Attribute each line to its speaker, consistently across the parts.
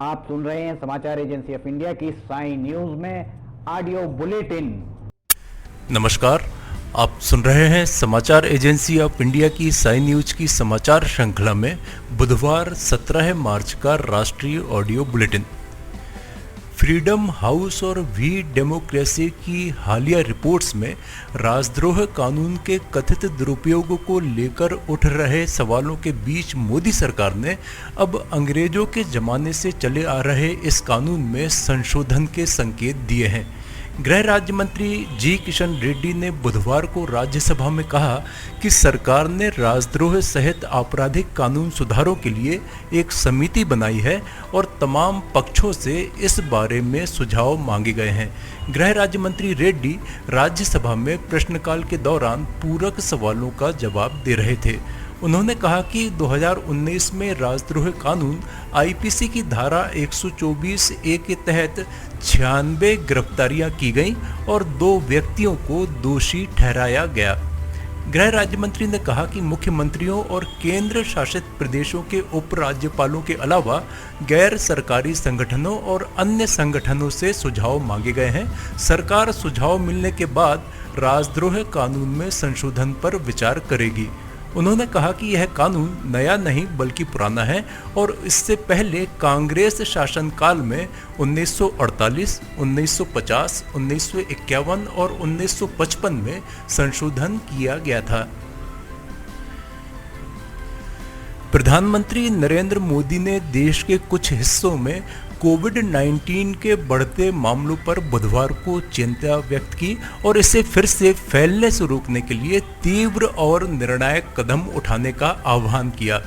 Speaker 1: आप सुन रहे हैं समाचार एजेंसी ऑफ इंडिया की साई न्यूज में ऑडियो बुलेटिन।
Speaker 2: नमस्कार, आप सुन रहे हैं समाचार एजेंसी ऑफ इंडिया की साई न्यूज की समाचार श्रृंखला में बुधवार 17 मार्च का राष्ट्रीय ऑडियो बुलेटिन। फ्रीडम हाउस और वी डेमोक्रेसी की हालिया रिपोर्ट्स में राजद्रोह कानून के कथित दुरुपयोग को लेकर उठ रहे सवालों के बीच मोदी सरकार ने अब अंग्रेजों के जमाने से चले आ रहे इस कानून में संशोधन के संकेत दिए हैं। गृह राज्य मंत्री जी किशन रेड्डी ने बुधवार को राज्यसभा में कहा कि सरकार ने राजद्रोह सहित आपराधिक कानून सुधारों के लिए एक समिति बनाई है और तमाम पक्षों से इस बारे में सुझाव मांगे गए हैं। गृह राज्य मंत्री रेड्डी राज्यसभा में प्रश्नकाल के दौरान पूरक सवालों का जवाब दे रहे थे। उन्होंने कहा कि 2019 में राजद्रोह कानून आईपीसी की धारा 124A के तहत 96 गिरफ्तारियां की गईं और 2 व्यक्तियों को दोषी ठहराया गया। गृह राज्य मंत्री ने कहा कि मुख्यमंत्रियों और केंद्र शासित प्रदेशों के उपराज्यपालों के अलावा गैर सरकारी संगठनों और अन्य संगठनों से सुझाव मांगे गए हैं। सरकार सुझाव मिलने के बाद राजद्रोह कानून में संशोधन पर विचार करेगी। उन्होंने कहा कि यह कानून नया नहीं बल्कि पुराना है और इससे पहले कांग्रेस शासनकाल में 1948, 1950, 1951 और 1955 में संशोधन किया गया था। प्रधानमंत्री नरेंद्र मोदी ने देश के कुछ हिस्सों में कोविड-19 के बढ़ते मामलों पर बुधवार को चिंता व्यक्त की और इसे फिर से फैलने से रोकने के लिए तीव्र और निर्णायक कदम उठाने का आह्वान किया।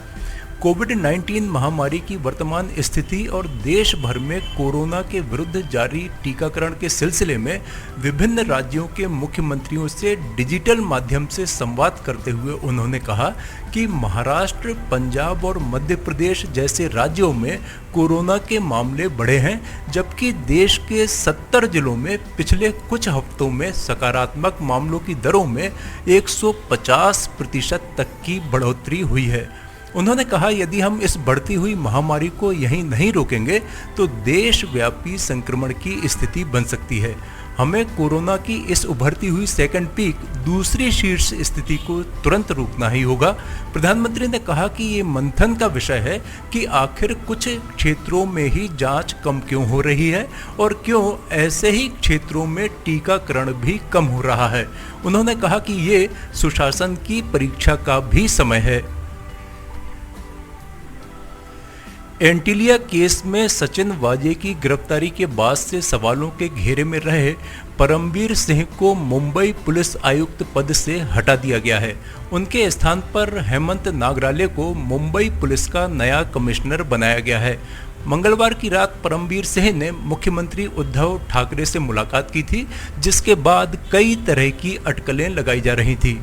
Speaker 2: कोविड-19 महामारी की वर्तमान स्थिति और देश भर में कोरोना के विरुद्ध जारी टीकाकरण के सिलसिले में विभिन्न राज्यों के मुख्यमंत्रियों से डिजिटल माध्यम से संवाद करते हुए उन्होंने कहा कि महाराष्ट्र, पंजाब और मध्य प्रदेश जैसे राज्यों में कोरोना के मामले बढ़े हैं, जबकि देश के 70 जिलों में पिछले कुछ हफ्तों में सकारात्मक मामलों की दरों में 150% तक की बढ़ोतरी हुई है। उन्होंने कहा, यदि हम इस बढ़ती हुई महामारी को यहीं नहीं रोकेंगे तो देशव्यापी संक्रमण की स्थिति बन सकती है। हमें कोरोना की इस उभरती हुई सेकंड पीक, दूसरी शीर्ष स्थिति को तुरंत रोकना ही होगा। प्रधानमंत्री ने कहा कि ये मंथन का विषय है कि आखिर कुछ क्षेत्रों में ही जांच कम क्यों हो रही है और क्यों ऐसे ही क्षेत्रों में टीकाकरण भी कम हो रहा है। उन्होंने कहा कि ये सुशासन की परीक्षा का भी समय है। एंटीलिया केस में सचिन वाजे की गिरफ्तारी के बाद से सवालों के घेरे में रहे परमबीर सिंह को मुंबई पुलिस आयुक्त पद से हटा दिया गया है। उनके स्थान पर हेमंत नागराले को मुंबई पुलिस का नया कमिश्नर बनाया गया है। मंगलवार की रात परमबीर सिंह ने मुख्यमंत्री उद्धव ठाकरे से मुलाकात की थी, जिसके बाद कई तरह की अटकलें लगाई जा रही थी।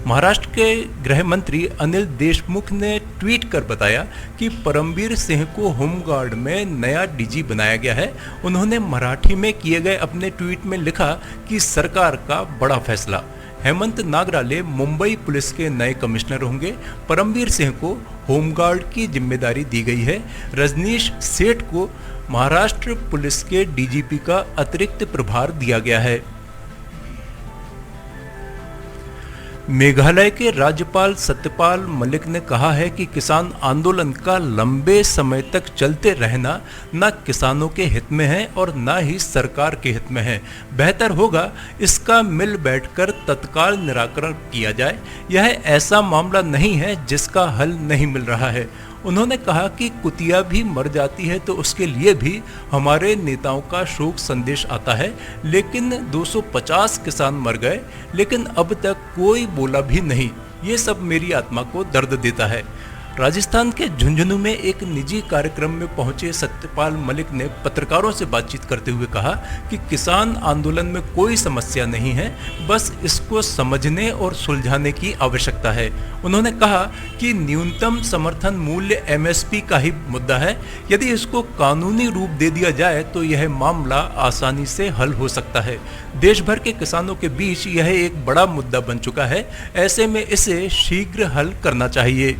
Speaker 2: महाराष्ट्र के गृह मंत्री अनिल देशमुख ने ट्वीट कर बताया कि परमबीर सिंह को होमगार्ड में नया डीजी बनाया गया है। उन्होंने मराठी में किए गए अपने ट्वीट में लिखा कि सरकार का बड़ा फैसला। हेमंत नागराले मुंबई पुलिस के नए कमिश्नर होंगे। परमबीर सिंह को होमगार्ड की जिम्मेदारी दी गई है। रजनीश सेठ को महाराष्ट्र पुलिस के डीजीपी का अतिरिक्त प्रभार दिया गया है। मेघालय के राज्यपाल सत्यपाल मलिक ने कहा है कि किसान आंदोलन का लंबे समय तक चलते रहना न किसानों के हित में है और न ही सरकार के हित में है। बेहतर होगा इसका मिल बैठकर तत्काल निराकरण किया जाए। यह ऐसा मामला नहीं है जिसका हल नहीं मिल रहा है। उन्होंने कहा कि कुतिया भी मर जाती है तो उसके लिए भी हमारे नेताओं का शोक संदेश आता है, लेकिन 250 किसान मर गए, लेकिन अब तक कोई बोला भी नहीं। ये सब मेरी आत्मा को दर्द देता है। राजस्थान के झुंझुनू में एक निजी कार्यक्रम में पहुंचे सत्यपाल मलिक ने पत्रकारों से बातचीत करते हुए कहा कि किसान आंदोलन में कोई समस्या नहीं है, बस इसको समझने और सुलझाने की आवश्यकता है। उन्होंने कहा कि न्यूनतम समर्थन मूल्य MSP का ही मुद्दा है। यदि इसको कानूनी रूप दे दिया जाए तो यह मामला आसानी से हल हो सकता है। देश भर के किसानों के बीच यह एक बड़ा मुद्दा बन चुका है। ऐसे में इसे शीघ्र हल करना चाहिए।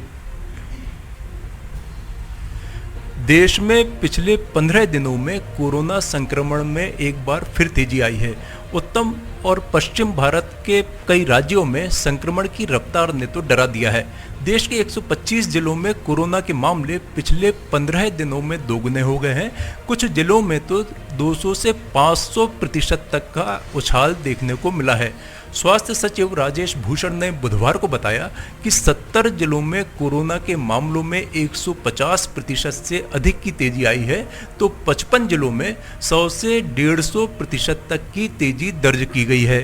Speaker 2: देश में पिछले 15 दिनों में कोरोना संक्रमण में एक बार फिर तेजी आई है। उत्तम और पश्चिम भारत के कई राज्यों में संक्रमण की रफ्तार ने तो डरा दिया है। देश के 125 जिलों में कोरोना के मामले पिछले 15 दिनों में दोगुने हो गए हैं। कुछ जिलों में तो 200 से 500% तक का उछाल देखने को मिला है। स्वास्थ्य सचिव राजेश भूषण ने बुधवार को बताया कि 70 जिलों में कोरोना के मामलों में 150% से अधिक की तेजी आई है, तो 55 जिलों में 100 से 150% तक की तेजी दर्ज की गई है।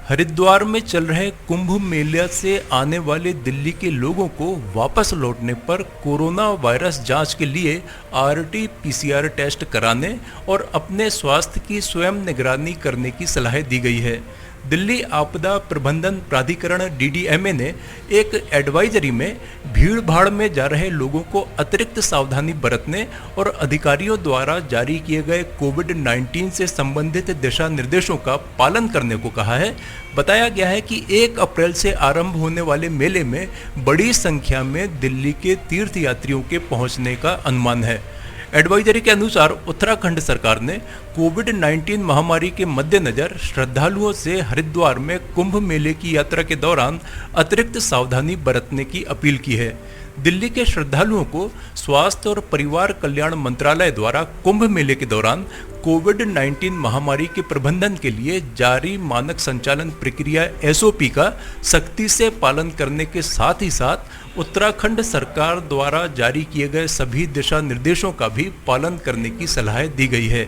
Speaker 2: हरिद्वार में चल रहे कुंभ मेला से आने वाले दिल्ली के लोगों को वापस लौटने पर कोरोना वायरस जांच के लिए RT-PCR टेस्ट कराने और अपने स्वास्थ्य की स्वयं निगरानी करने की सलाह दी गई है। दिल्ली आपदा प्रबंधन प्राधिकरण DDMA ने एक एडवाइजरी में भीड़ भाड़ में जा रहे लोगों को अतिरिक्त सावधानी बरतने और अधिकारियों द्वारा जारी किए गए कोविड-19 से संबंधित दिशा निर्देशों का पालन करने को कहा है। बताया गया है कि 1 अप्रैल से आरंभ होने वाले मेले में बड़ी संख्या में दिल्ली के तीर्थयात्रियों के पहुंचने का अनुमान है। एडवाइजरी के अनुसार उत्तराखंड सरकार ने कोविड-19 महामारी के मद्देनजर श्रद्धालुओं से हरिद्वार में कुंभ मेले की यात्रा के दौरान अतिरिक्त सावधानी बरतने की अपील की है। दिल्ली के श्रद्धालुओं को स्वास्थ्य और परिवार कल्याण मंत्रालय द्वारा कुंभ मेले के दौरान कोविड-19 महामारी के प्रबंधन के लिए जारी मानक संचालन प्रक्रिया SOP का सख्ती से पालन करने के साथ ही साथ उत्तराखंड सरकार द्वारा जारी किए गए सभी दिशा निर्देशों का भी पालन करने की सलाह दी गई है।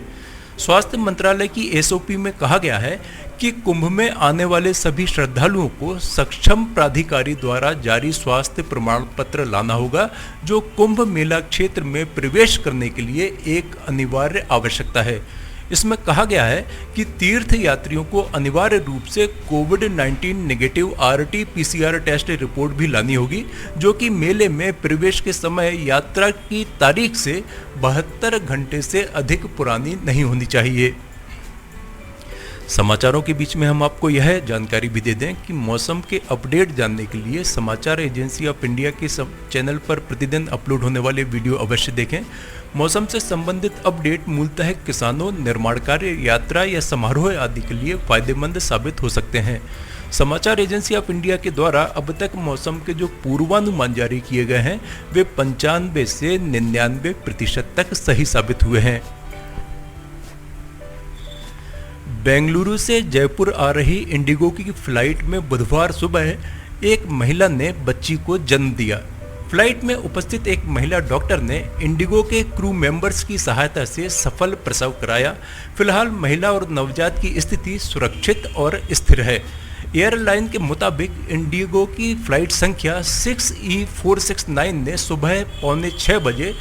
Speaker 2: स्वास्थ्य मंत्रालय की SOP में कहा गया है कि कुंभ में आने वाले सभी श्रद्धालुओं को सक्षम प्राधिकारी द्वारा जारी स्वास्थ्य प्रमाण पत्र लाना होगा, जो कुंभ मेला क्षेत्र में प्रवेश करने के लिए एक अनिवार्य आवश्यकता है। इसमें कहा गया है कि तीर्थ यात्रियों को अनिवार्य रूप से कोविड-19 नेगेटिव RT-PCR टेस्ट रिपोर्ट भी लानी होगी, जो कि मेले में प्रवेश के समय यात्रा की तारीख से 72 घंटे से अधिक पुरानी नहीं होनी चाहिए। समाचारों के बीच में हम आपको यह जानकारी भी दे दें कि मौसम के अपडेट जानने के लिए समाचार एजेंसी ऑफ इंडिया के चैनल पर प्रतिदिन अपलोड होने वाले वीडियो अवश्य देखें। मौसम से संबंधित अपडेट मूलतः किसानों, निर्माण कार्य, यात्रा या समारोह आदि के लिए फायदेमंद साबित हो सकते हैं। समाचार एजेंसी ऑफ इंडिया के द्वारा अब तक मौसम के जो पूर्वानुमान जारी किए गए हैं वे 95 से 99% तक सही साबित हुए हैं। बेंगलुरु से जयपुर आ रही इंडिगो की फ्लाइट में बुधवार सुबह एक महिला ने बच्ची को जन्म दिया। फ्लाइट में उपस्थित एक महिला डॉक्टर ने इंडिगो के क्रू मेंबर्स की सहायता से सफल प्रसव कराया। फिलहाल महिला और नवजात की स्थिति सुरक्षित और स्थिर है। एयरलाइन के मुताबिक इंडिगो की फ्लाइट संख्या 6E469 ने सुबह 5:45 बजे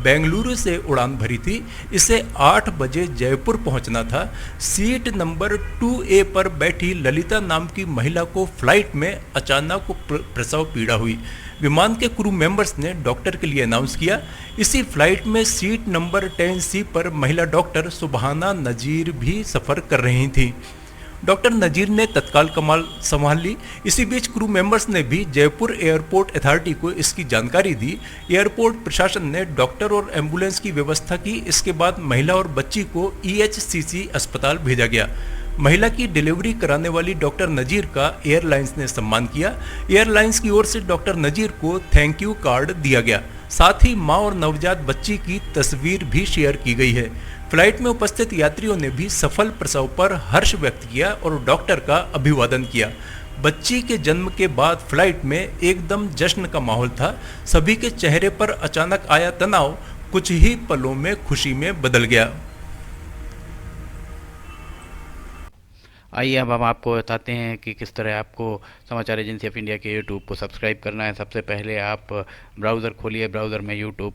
Speaker 2: बेंगलुरु से उड़ान भरी थी। इसे 8 बजे जयपुर पहुंचना था। सीट नंबर 2A पर बैठी ललिता नाम की महिला को फ्लाइट में अचानक प्रसव पीड़ा हुई। विमान के क्रू मेंबर्स ने डॉक्टर के लिए अनाउंस किया। इसी फ्लाइट में सीट नंबर 10C पर महिला डॉक्टर सुबहाना नजीर भी सफ़र कर रही थी। डॉक्टर नजीर ने तत्काल कमाल संभाल ली। इसी बीच क्रू मेंबर्स ने भी जयपुर एयरपोर्ट अथॉरिटी को इसकी जानकारी दी। एयरपोर्ट प्रशासन ने डॉक्टर और एम्बुलेंस की व्यवस्था की। इसके बाद महिला और बच्ची को EHCC अस्पताल भेजा गया। महिला की डिलीवरी कराने वाली डॉक्टर नजीर का एयरलाइंस ने सम्मान किया। एयरलाइंस की ओर से डॉक्टर नजीर को थैंक यू कार्ड दिया गया। साथ ही मां और नवजात बच्ची की तस्वीर भी शेयर की गई है। फ्लाइट में उपस्थित यात्रियों ने भी सफल प्रसव पर हर्ष व्यक्त किया और डॉक्टर का अभिवादन किया। बच्ची के जन्म के बाद फ्लाइट में एकदम जश्न का माहौल था। सभी के चेहरे पर अचानक आया तनाव कुछ ही पलों में खुशी में बदल गया।
Speaker 3: आइए अब हम आपको बताते हैं कि किस तरह आपको समाचार एजेंसी ऑफ इंडिया के यूट्यूब को सब्सक्राइब करना है। सबसे पहले आप ब्राउज़र खोलिए, ब्राउज़र में यूट्यूब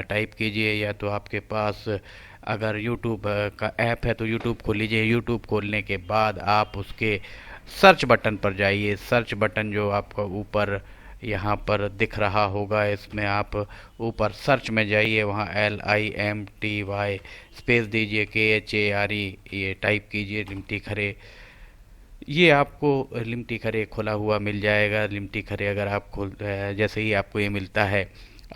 Speaker 3: टाइप कीजिए, या तो आपके पास अगर यूट्यूब का ऐप है तो यूट्यूब खोल लीजिए। यूट्यूब खोलने के बाद आप उसके सर्च बटन पर जाइए। सर्च बटन जो आपको ऊपर यहाँ पर दिख रहा होगा, इसमें आप ऊपर सर्च में जाइए, वहाँ LIMTY स्पेस दीजिए, KHARE ये टाइप कीजिए, लिमटी खरे। ये आपको लिमटी खरे खुला हुआ मिल जाएगा। लिमटी खरे अगर आप जैसे ही आपको ये मिलता है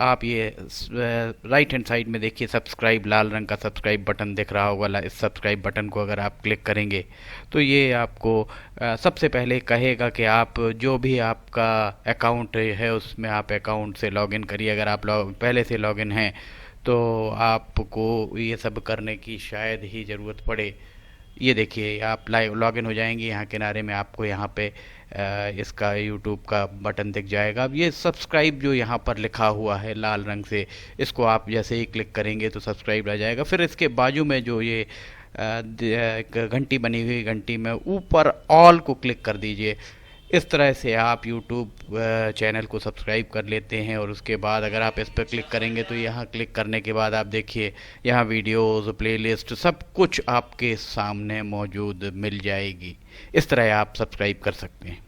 Speaker 3: आप ये राइट हैंड साइड में देखिए सब्सक्राइब, लाल रंग का सब्सक्राइब बटन दिख रहा होगा। इस सब्सक्राइब बटन को अगर आप क्लिक करेंगे तो ये आपको सबसे पहले कहेगा कि आप जो भी आपका अकाउंट है उसमें आप अकाउंट से लॉगिन करिए। अगर आप पहले से लॉगिन हैं तो आपको ये सब करने की शायद ही ज़रूरत पड़े। ये देखिए आप लाइव लॉगिन हो जाएंगे, यहाँ किनारे में आपको यहाँ पे इसका यूट्यूब का बटन दिख जाएगा। अब ये सब्सक्राइब जो यहाँ पर लिखा हुआ है लाल रंग से, इसको आप जैसे ही क्लिक करेंगे तो सब्सक्राइब आ जाएगा। फिर इसके बाजू में जो ये एक घंटी बनी हुई, घंटी में ऊपर ऑल को क्लिक कर दीजिए। इस तरह से आप यूट्यूब चैनल को सब्सक्राइब कर लेते हैं। और उसके बाद अगर आप इस पर क्लिक करेंगे तो यहाँ क्लिक करने के बाद आप देखिए यहाँ वीडियोज़, प्लेलिस्ट सब कुछ आपके सामने मौजूद मिल जाएगी। इस तरह आप सब्सक्राइब कर सकते हैं।